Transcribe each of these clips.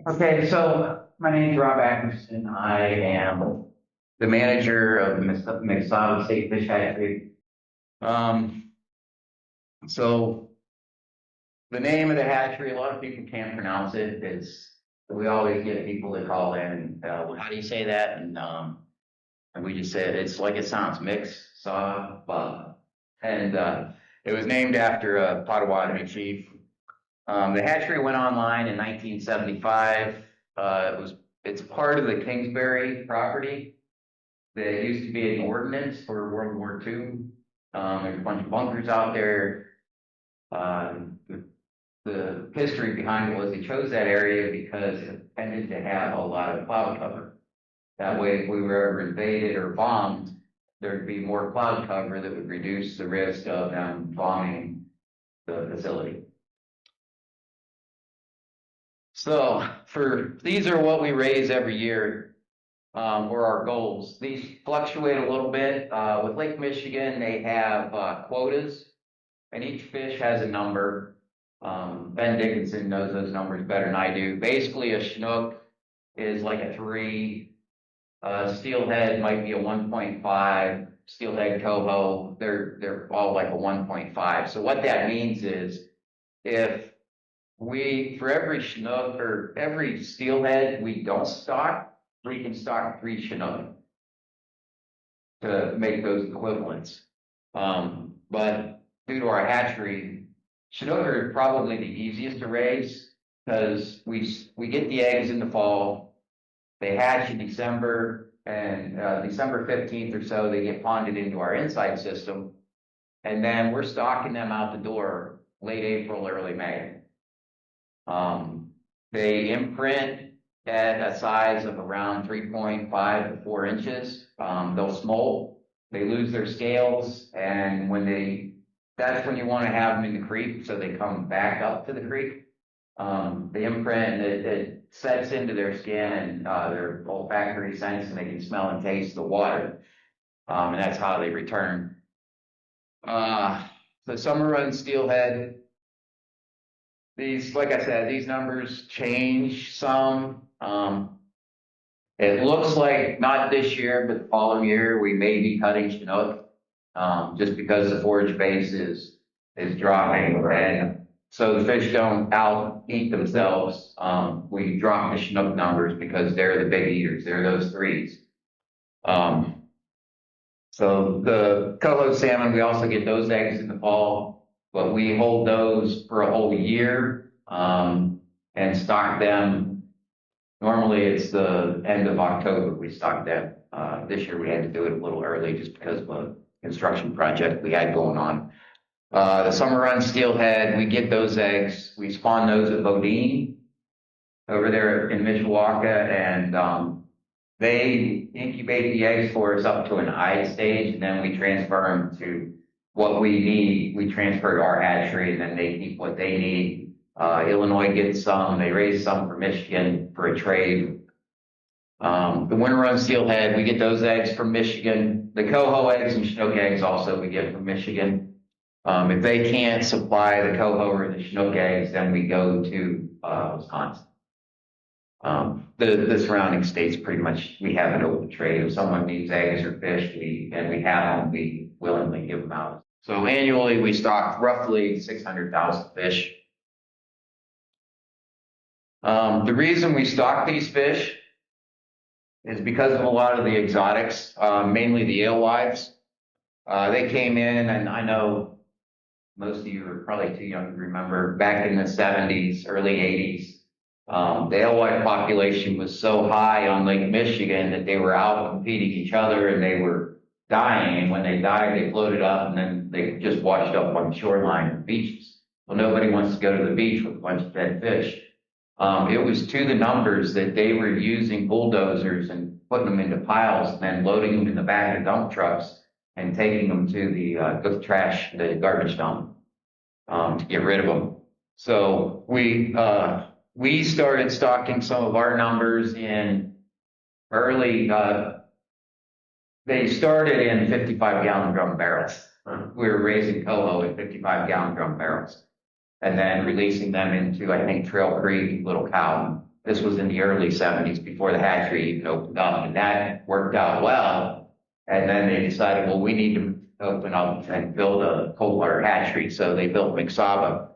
Okay, so my name is Rob Ackerson. I am the manager of the Mixsawbah State Fish Hatchery. Um, so the name of the hatchery, a lot of people can't pronounce it. We always get people that call in, well, how do you say that? And we just said it's like it sounds, Mixsawbah. And it was named after a Potawatomi chief. The hatchery went online in 1975. It's part of the Kingsbury property that used to be an ordinance for World War II. There's a bunch of bunkers out there. The history behind it was they chose that area because it tended to have a lot of cloud cover. That way, if we were ever invaded or bombed, there'd be more cloud cover that would reduce the risk of them bombing the facility. So these are what we raise every year, or our goals. These fluctuate a little bit. With Lake Michigan, they have quotas, and each fish has a number. Ben Dickinson knows those numbers better than I do. Basically, a Chinook is like a 3. Steelhead might be a 1.5. Steelhead coho, they're all like a 1.5. So what that means is if for every Chinook or every steelhead we don't stock, we can stock 3 Chinook to make those equivalents. But due to our hatchery, Chinook are probably the easiest to raise because we get the eggs in the fall, they hatch in December, and December 15th or so, they get ponded into our inside system, and then we're stocking them out the door late April, early May. They imprint at a size of around 3.5 to 4 inches. They'll smolt, they lose their scales, and that's when you want to have them in the creek so they come back up to the creek. The imprint, it sets into their skin and their olfactory sense, and they can smell and taste the water. And that's how they return. The summer run steelhead, like I said, these numbers change some. It looks like not this year, but the following year, we may be cutting Chinook, just because the forage base is dropping. And so the fish don't out eat themselves. We drop the Chinook numbers because they're the big eaters. They're those 3s. So the coho salmon, we also get those eggs in the fall, but we hold those for a whole year, and stock them. Normally it's the end of October we stock them. This year we had to do it a little early just because of a construction project we had going on. The summer run steelhead, we get those eggs. We spawn those at Bodine over there in Mishawaka, and they incubate the eggs for us up to an eye stage, and then we transfer them to what we need. We transfer to our hatchery, and then they keep what they need. Illinois gets some. They raise some for Michigan for a trade. The winter run steelhead, we get those eggs from Michigan. The coho eggs and Chinook eggs also we get from Michigan. If they can't supply the coho or the Chinook eggs, then we go to Wisconsin. The surrounding states pretty much, we have an open trade. If someone needs eggs or fish, and we have them, we willingly give them out. So annually, we stock roughly 600,000 fish. The reason we stock these fish is because of a lot of the exotics, mainly the alewives. They came in, and I know most of you are probably too young to remember, back in the 70s, early 80s, the alewife population was so high on Lake Michigan that they were out competing each other and they were dying. And when they died, they floated up and then they just washed up on the shoreline and beaches. Well, nobody wants to go to the beach with a bunch of dead fish. It was to the numbers that they were using bulldozers and putting them into piles and then loading them in the back of dump trucks and taking them to the garbage dump, to get rid of them. So we started stocking some of our numbers in early, they started in 55-gallon drum barrels. We were raising coho in 55-gallon drum barrels and then releasing them into, I think, Trail Creek, Little Cow, This was in the early 70s before the hatchery even opened up, and that worked out well. And then they decided, well, we need to open up and build a cold water hatchery. So they built Mixsawbah.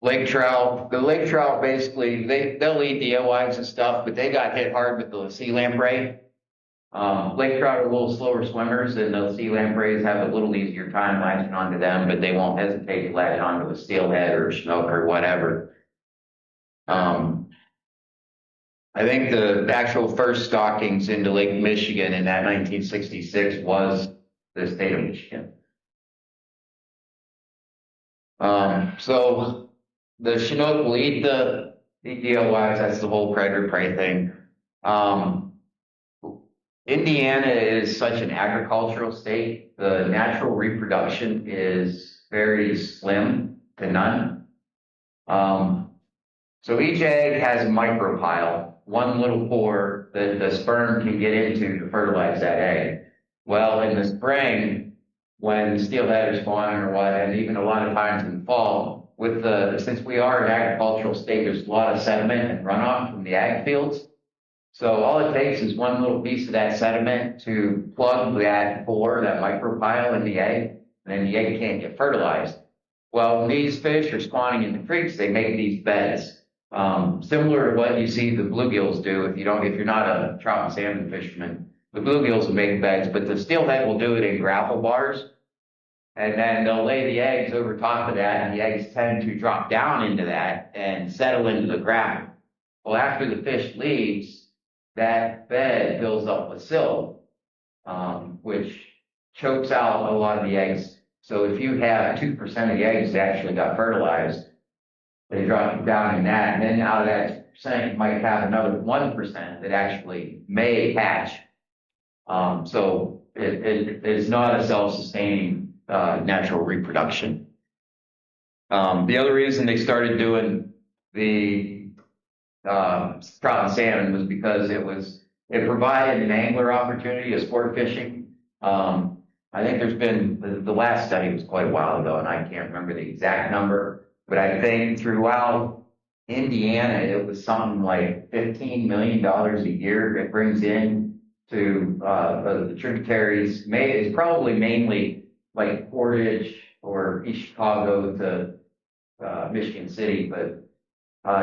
Lake trout, the lake trout basically, they'll eat the alewives and stuff, but they got hit hard with the sea lamprey. Lake trout are a little slower swimmers, and those sea lampreys have a little easier time latching onto them, but they won't hesitate to latch onto a steelhead or a snook or whatever. I think the actual first stockings into Lake Michigan in that 1966 was the state of Michigan. So the Chinook will eat the alewives. That's the whole predator-prey thing. Indiana is such an agricultural state. The natural reproduction is very slim to none. So each egg has a micropile, one little pore that the sperm can get into to fertilize that egg. Well, in the spring, when steelhead are spawning or what, and even a lot of times in the fall, since we are an agricultural state, there's a lot of sediment and runoff from the ag fields. So all it takes is one little piece of that sediment to plug that pore, that micropile in the egg, and then the egg can't get fertilized. Well, when these fish are spawning in the creeks, they make these beds. Similar to what you see the bluegills do. If you're not a trout and salmon fisherman, the bluegills will make beds, but the steelhead will do it in gravel bars. And then they'll lay the eggs over top of that, and the eggs tend to drop down into that and settle into the gravel. Well, after the fish leaves, that bed fills up with silt, which chokes out a lot of the eggs. So if you have 2% of the eggs that actually got fertilized, they drop down in that, and then out of that percent, you might have another 1% that actually may hatch. So it is not a self-sustaining natural reproduction. The other reason they started doing the trout and salmon was because it provided an angler opportunity of sport fishing. I think there's been, the last study was quite a while ago, and I can't remember the exact number, but I think throughout Indiana, it was something like $15 million a year it brings in to the tributaries. It's probably mainly like Portage or East Chicago to Michigan City, but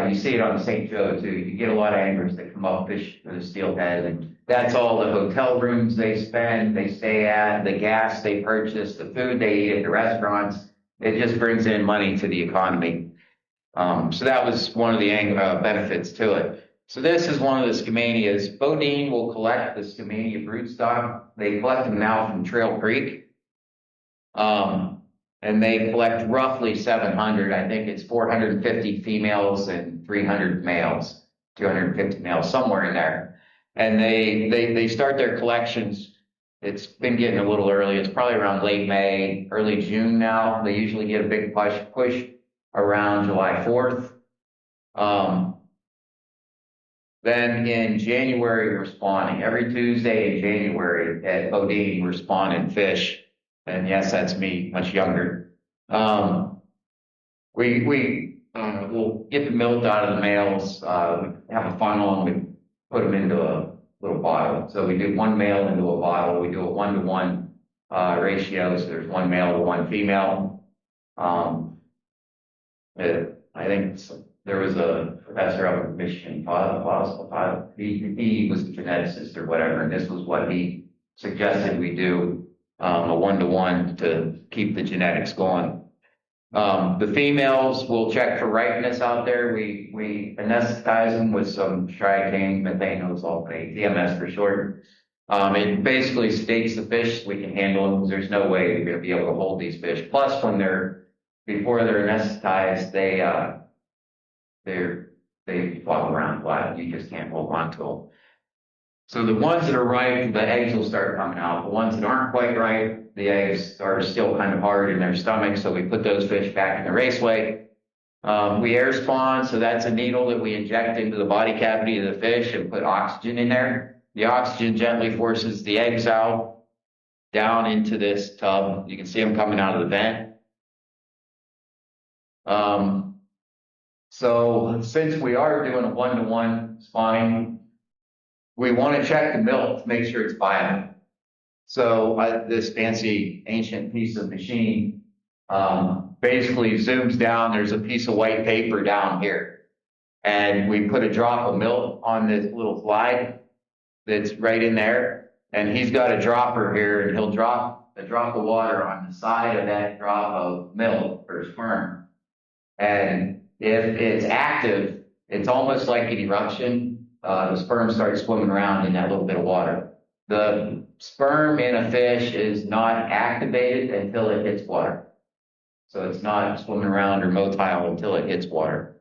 you see it on the St. Joe too. You get a lot of anglers that come up fish for the steelhead, and that's all the hotel rooms they spend, they stay at, the gas they purchase, the food they eat at the restaurants. It just brings in money to the economy. So that was one of the benefits to it. So this is one of the Skamanias. Bodine will collect the Skamania broodstock. They collect them now from Trail Creek. And they collect roughly 700. I think it's 450 females and 300 males, 250 males, somewhere in there. And they start their collections. It's been getting a little early. It's probably around late May, early June now. They usually get a big push around July 4th. Then in January, we're spawning. Every Tuesday in January at Bodine, we're spawning fish. And yes, that's me, much younger. We'll get the milk out of the males. We have a funnel and we put them into a little bottle. So we do one male into a bottle. We do a 1-to-1 ratio. So there's one male to one female. I think there was a professor up in Michigan, he was a geneticist or whatever, and this was what he suggested we do, a 1-to-1 to keep the genetics going. The females will check for ripeness out there. We anesthetize them with some strycane, methanosyl sulfate, TMS for short. It basically states the fish so we can handle them because there's no way we're going to be able to hold these fish. Plus, before they're anesthetized, they flop around flat. You just can't hold on to them. So the ones that are ripe, the eggs will start coming out. The ones that aren't quite ripe, the eggs are still kind of hard in their stomach, so we put those fish back in the raceway. We air spawn, so that's a needle that we inject into the body cavity of the fish and put oxygen in there. The oxygen gently forces the eggs out down into this tub. You can see them coming out of the vent. So since we are doing a one-to-one spawning, we want to check the milk to make sure it's viable. So this fancy ancient piece of machine basically zooms down. There's a piece of white paper down here, and we put a drop of milk on this little slide that's right in there, and he's got a dropper here, and he'll drop a drop of water on the side of that drop of milk or sperm. And if it's active, it's almost like an eruption. The sperm starts swimming around in that little bit of water. The sperm in a fish is not activated until it hits water. So it's not swimming around or motile until it hits water.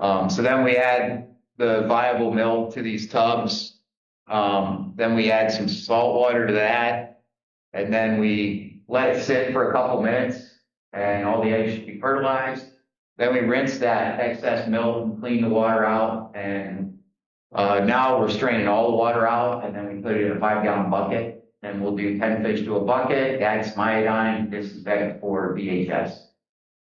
So then we add the viable milk to these tubs. Then we add some salt water to that. And then we let it sit for a couple minutes, and all the eggs should be fertilized. Then we rinse that excess milk and clean the water out. And now we're straining all the water out, and then we put it in a 5-gallon bucket. And we'll do 10 fish to a bucket, add some iodine, disinfect for VHS.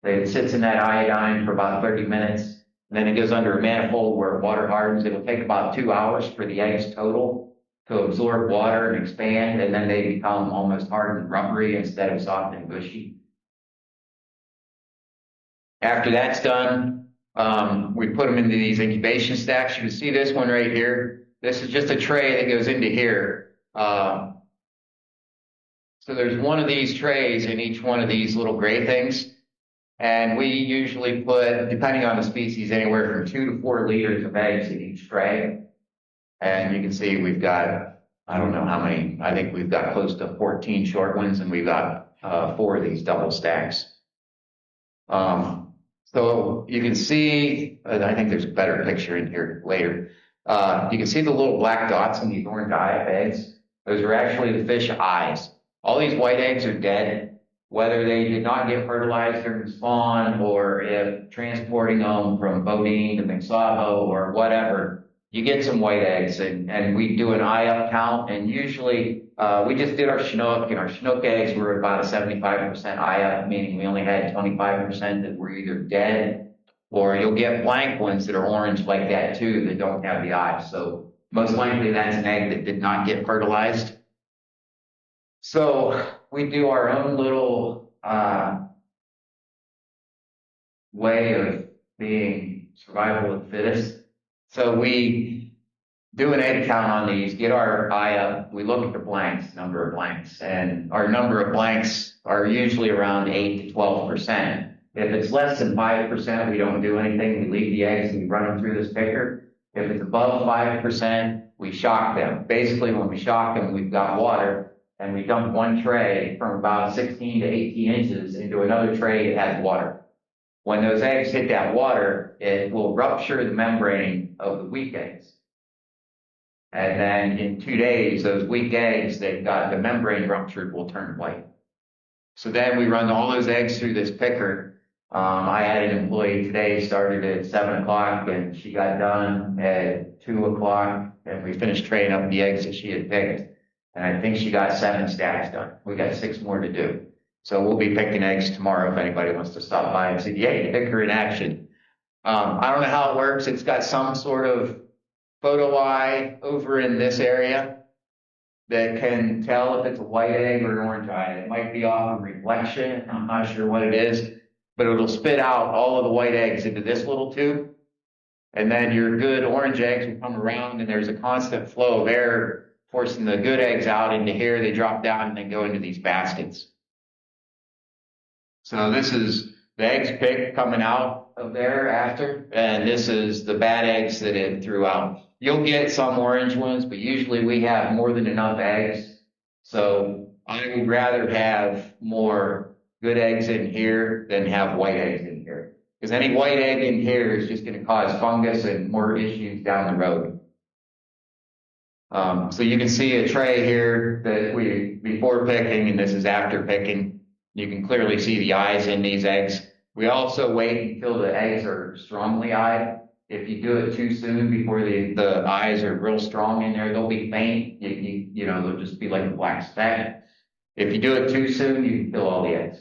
It sits in that iodine for about 30 minutes. And then it goes under a manifold where water hardens. It'll take about 2 hours for the eggs total to absorb water and expand, and then they become almost hard and rubbery instead of soft and gushy. After that's done, we put them into these incubation stacks. You can see this one right here. This is just a tray that goes into here. So there's one of these trays in each one of these little gray things. And we usually put, depending on the species, anywhere from 2 to 4 liters of eggs in each tray. And you can see we've got, I don't know how many, I think we've got close to 14 short ones, and we've got 4 of these double stacks. So you can see, I think there's a better picture in here later. You can see the little black dots in these orange eye eggs. Those are actually the fish eyes. All these white eggs are dead, whether they did not get fertilized during spawn or if transporting them from Bodine to Mixsawbah or whatever, you get some white eggs, and we do an eye up count. And usually we just did our Chinook, and our Chinook eggs were about a 75% eye up, meaning we only had 25% that were either dead, or you'll get blank ones that are orange like that too that don't have the eyes. So most likely that's an egg that did not get fertilized. So we do our own little way of being survival of the fittest. So we do an egg count on these, get our eye up, we look at the blanks, number of blanks, and our number of blanks are usually around 8 to 12%. If it's less than 5%, we don't do anything. We leave the eggs and we run them through this picker. If it's above 5%, we shock them. Basically, when we shock them, we've got water, and we dump one tray from about 16 to 18 inches into another tray that has water. When those eggs hit that water, it will rupture the membrane of the weak eggs. And then in 2 days, those weak eggs that got the membrane ruptured will turn white. So then we run all those eggs through this picker. I had an employee today, started at 7 o'clock, and she got done at 2 o'clock, and we finished traying up the eggs that she had picked. And I think she got 7 stacks done. We got 6 more to do. So we'll be picking eggs tomorrow if anybody wants to stop by and see the egg picker in action. I don't know how it works. It's got some sort of photo eye over in this area that can tell if it's a white egg or an orange eye. It might be off of reflection. I'm not sure what it is, but it'll spit out all of the white eggs into this little tube. And then your good orange eggs will come around, and there's a constant flow of air forcing the good eggs out into here. They drop down and then go into these baskets. So this is the eggs picked coming out of there after, and this is the bad eggs that it threw out. You'll get some orange ones, but usually we have more than enough eggs. So I would rather have more good eggs in here than have white eggs in here. Because any white egg in here is just going to cause fungus and more issues down the road. So you can see a tray here that we, before picking, and this is after picking. You can clearly see the eyes in these eggs. We also wait until the eggs are strongly eyed. If you do it too soon before the eyes are real strong in there, they'll be faint. You know, they'll just be like a black speck. If you do it too soon, you can kill all the eggs.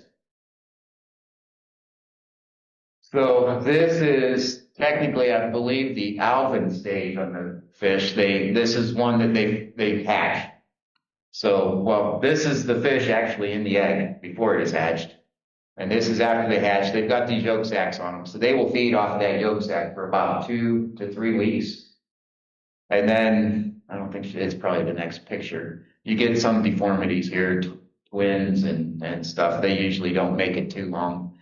So this is technically, I believe, the alvin stage on the fish. This is one that they hatch. So, well, this is the fish actually in the egg before it is hatched. And this is after they hatch. They've got these yolk sacs on them. So they will feed off of that yolk sac for about 2 to 3 weeks. And then, I don't think it's probably the next picture. You get some deformities here, twins and stuff. They usually don't make it too long.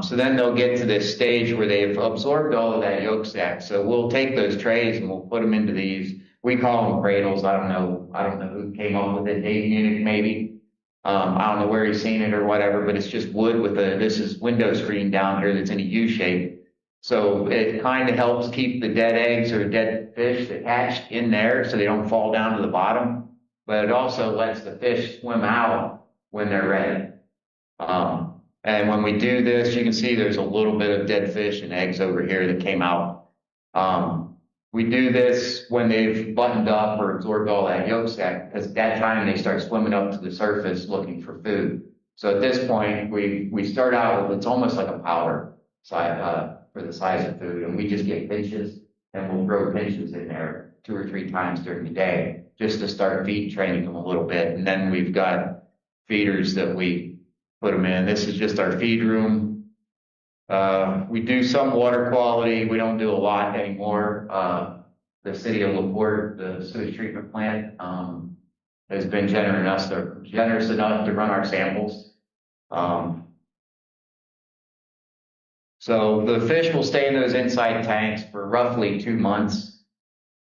So then they'll get to this stage where they've absorbed all of that yolk sac. So we'll take those trays and we'll put them into these. We call them cradles. I don't know who came up with it. Dave Munich, maybe. I don't know where he's seen it or whatever, but it's just wood with this is window screen down here that's in a U shape. So it kind of helps keep the dead eggs or dead fish that hatched in there so they don't fall down to the bottom. But it also lets the fish swim out when they're ready. And when we do this, you can see there's a little bit of dead fish and eggs over here that came out. We do this when they've buttoned up or absorbed all that yolk sac, because at that time they start swimming up to the surface looking for food. So at this point, we start out with, it's almost like a powder for the size of food, and we just get pinches, and we'll throw pinches in there 2 or 3 times during the day just to start feed training them a little bit. And then we've got feeders that we put them in. This is just our feed room. We do some water quality. We don't do a lot anymore. The city of LaPorte, the sewage treatment plant, has been generous enough to run our samples. So the fish will stay in those inside tanks for roughly 2 months.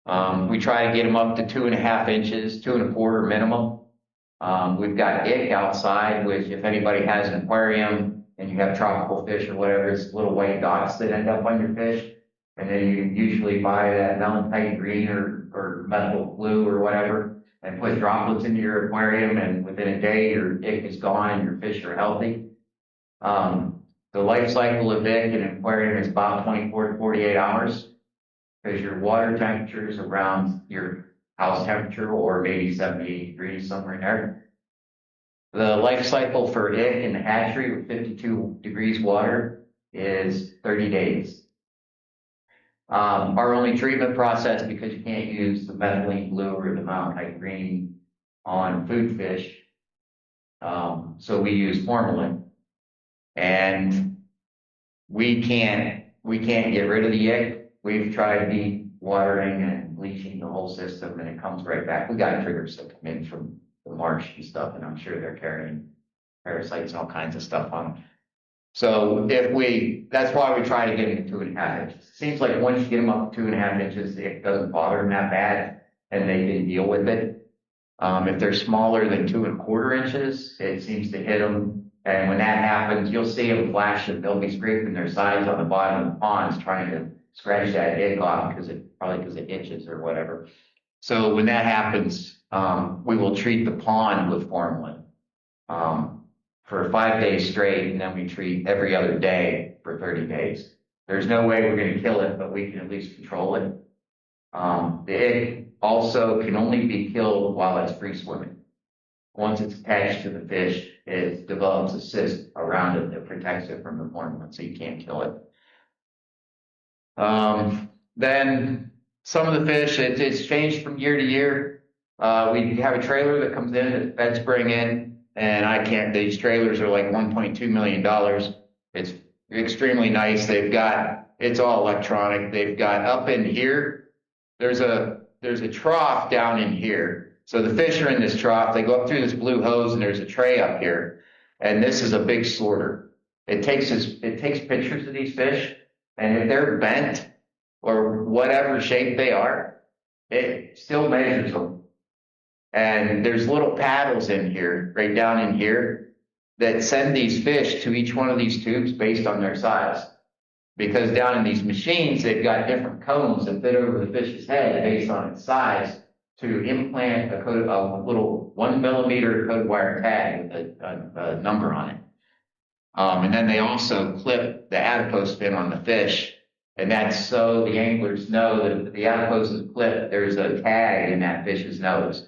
We try to get them up to 2.5 inches, 2.25 minimum. We've got ick outside, which if anybody has an aquarium and you have tropical fish or whatever, it's little white dots that end up on your fish. And then you usually buy that malachite green or methyl blue or whatever and put droplets into your aquarium, and within a day your ick is gone and your fish are healthy. The life cycle of ick in an aquarium is about 24 to 48 hours because your water temperature is around your house temperature or maybe 78 degrees, somewhere in there. The life cycle for ick in the hatchery with 52 degrees water is 30 days. Our only treatment process, because you can't use the methylene blue or the malachite green on food fish, so we use formalin. And we can't get rid of the ick. We've tried de-watering and bleaching the whole system, and it comes right back. We got triggers that come in from the marsh and stuff, and I'm sure they're carrying parasites and all kinds of stuff on them. So that's why we try to get them to 2.5 inches. It seems like once you get them up to 2.5 inches, it doesn't bother them that bad, and they can deal with it. If they're smaller than 2.25 inches, it seems to hit them. And when that happens, you'll see them flash, and they'll be scraping their sides on the bottom of the ponds trying to scratch that ick off because it itches or whatever. So when that happens, we will treat the pond with formalin for 5 days straight, and then we treat every other day for 30 days. There's no way we're going to kill it, but we can at least control it. The ick also can only be killed while it's free swimming. Once it's attached to the fish, it develops a cyst around it that protects it from the formalin, so you can't kill it. Then some of the fish, it's changed from year to year. We have a trailer that comes in that vets bring in, and these trailers are like $1.2 million. It's extremely nice. It's all electronic. They've got up in here, there's a trough down in here. So the fish are in this trough. They go up through this blue hose, and there's a tray up here. And this is a big sorter. It takes pictures of these fish, and if they're bent or whatever shape they are, it still measures them. And there's little paddles in here, right down in here, that send these fish to each one of these tubes based on their size. Because down in these machines, they've got different cones that fit over the fish's head based on its size to implant a little 1 millimeter code wire tag with a number on it. And then they also clip the adipose fin on the fish. And that's so the anglers know that if the adipose is clipped, there's a tag in that fish's nose.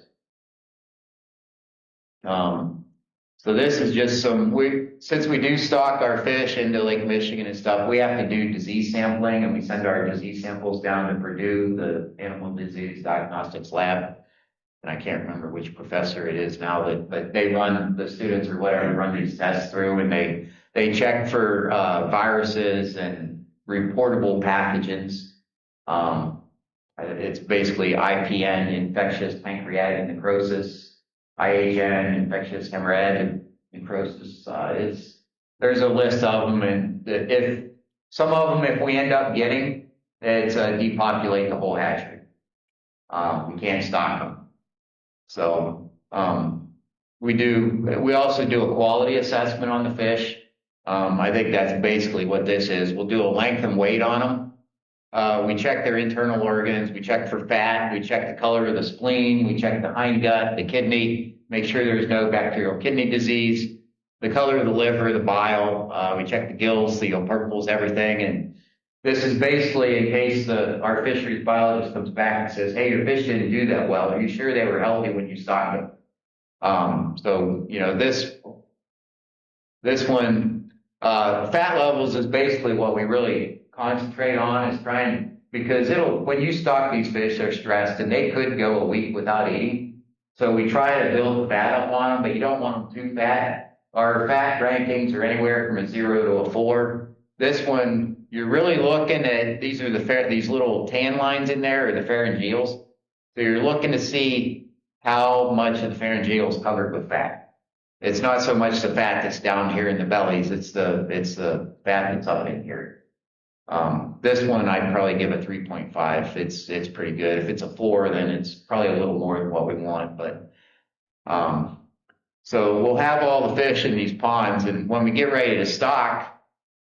So this is just since we do stock our fish into Lake Michigan and stuff, we have to do disease sampling, and we send our disease samples down to Purdue, the Animal Disease Diagnostics Lab. And I can't remember which professor it is now, but they run, the students or whatever, run these tests through, and they check for viruses and reportable pathogens. It's basically IPN, infectious pancreatic necrosis, IHN, infectious hemorrhagic necrosis. There's a list of them, and if some of them, if we end up getting, it's depopulate the whole hatchery. We can't stock them. So we also do a quality assessment on the fish. I think that's basically what this is. We'll do a length and weight on them. We check their internal organs. We check for fat. We check the color of the spleen. We check the hindgut, the kidney, make sure there's no bacterial kidney disease, the color of the liver, the bile. We check the gills, the opercles, everything. And this is basically in case our fisheries biologist comes back and says, hey, your fish didn't do that well. Are you sure they were healthy when you stocked them? So, you know, this one, fat levels is basically what we really concentrate on, is trying, because when you stock these fish, they're stressed and they could go a week without eating. So we try to build fat up on them, but you don't want them too fat. Our fat rankings are anywhere from a 0 to a 4. This one, you're really looking at, these little tan lines in there are the pharyngeals. So you're looking to see how much of the pharyngeal is covered with fat. It's not so much the fat that's down here in the bellies, it's the fat that's up in here. This one I'd probably give a 3.5. It's pretty good. If it's a 4, then it's probably a little more than what we want. But so we'll have all the fish in these ponds, and when we get ready to stock,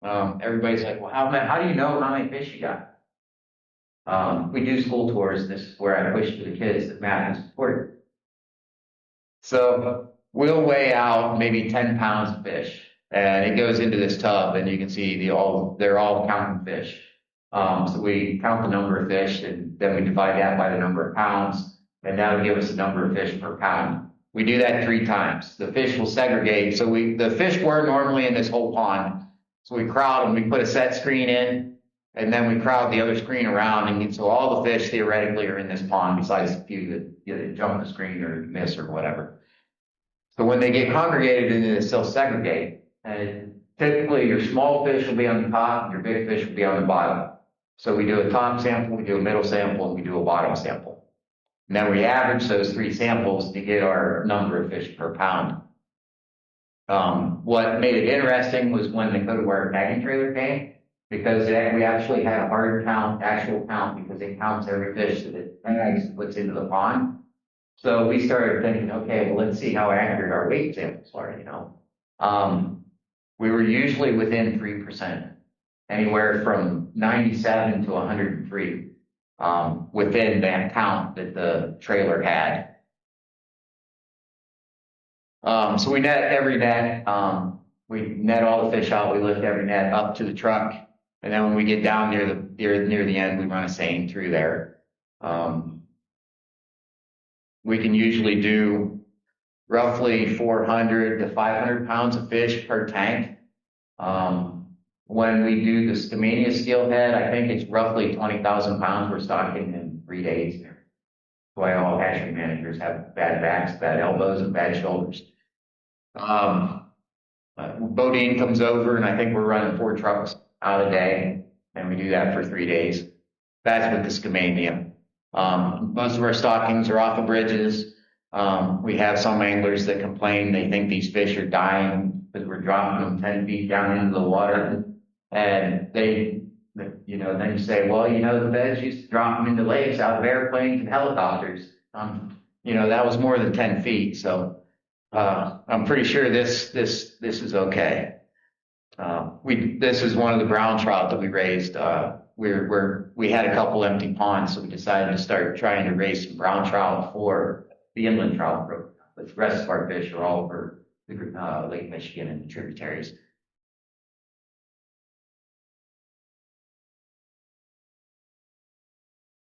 everybody's like, well, how do you know how many fish you got? We do school tours. This is where I push to the kids that math is important. So we'll weigh out maybe 10 pounds of fish, and it goes into this tub, and you can see they're all counting fish. So we count the number of fish, and then we divide that by the number of pounds, and that'll give us the number of fish per pound. We do that 3 times. The fish will segregate. So the fish were normally in this whole pond. So we crowd them, we put a set screen in, and then we crowd the other screen around, and so all the fish theoretically are in this pond, besides a few that jump the screen or miss or whatever. So when they get congregated into this, they'll segregate, and typically your small fish will be on the top, and your big fish will be on the bottom. So we do a top sample, we do a middle sample, and we do a bottom sample. And then we average those 3 samples to get our number of fish per pound. What made it interesting was when the Dakota Wire tagging trailer came, because we actually had a hard actual count, because it counts every fish that it tags and puts into the pond. So we started thinking, okay, well, let's see how accurate our weight samples are, you know. We were usually within 3%, anywhere from 97 to 103, within that count that the trailer had. So we net every net, we net all the fish out, we lift every net up to the truck, and then when we get down near the end, we run a seine through there. We can usually do roughly 400 to 500 pounds of fish per tank. When we do the Skamania steelhead, I think it's roughly 20,000 pounds we're stocking in 3 days. That's why all hatchery managers have bad backs, bad elbows, and bad shoulders. Bodine comes over, and I think we're running 4 trucks out a day, and we do that for 3 days. That's with the Skamania. Most of our stockings are off of bridges. We have some anglers that complain they think these fish are dying because we're dropping them 10 feet down into the water, and then you say, well, the feds used to drop them into lakes out of airplanes and helicopters. That was more than 10 feet, so I'm pretty sure this is okay. This is one of the brown trout that we raised. We had a couple empty ponds, so we decided to start trying to raise some brown trout for the inland trout program. The rest of our fish are all over Lake Michigan and the tributaries.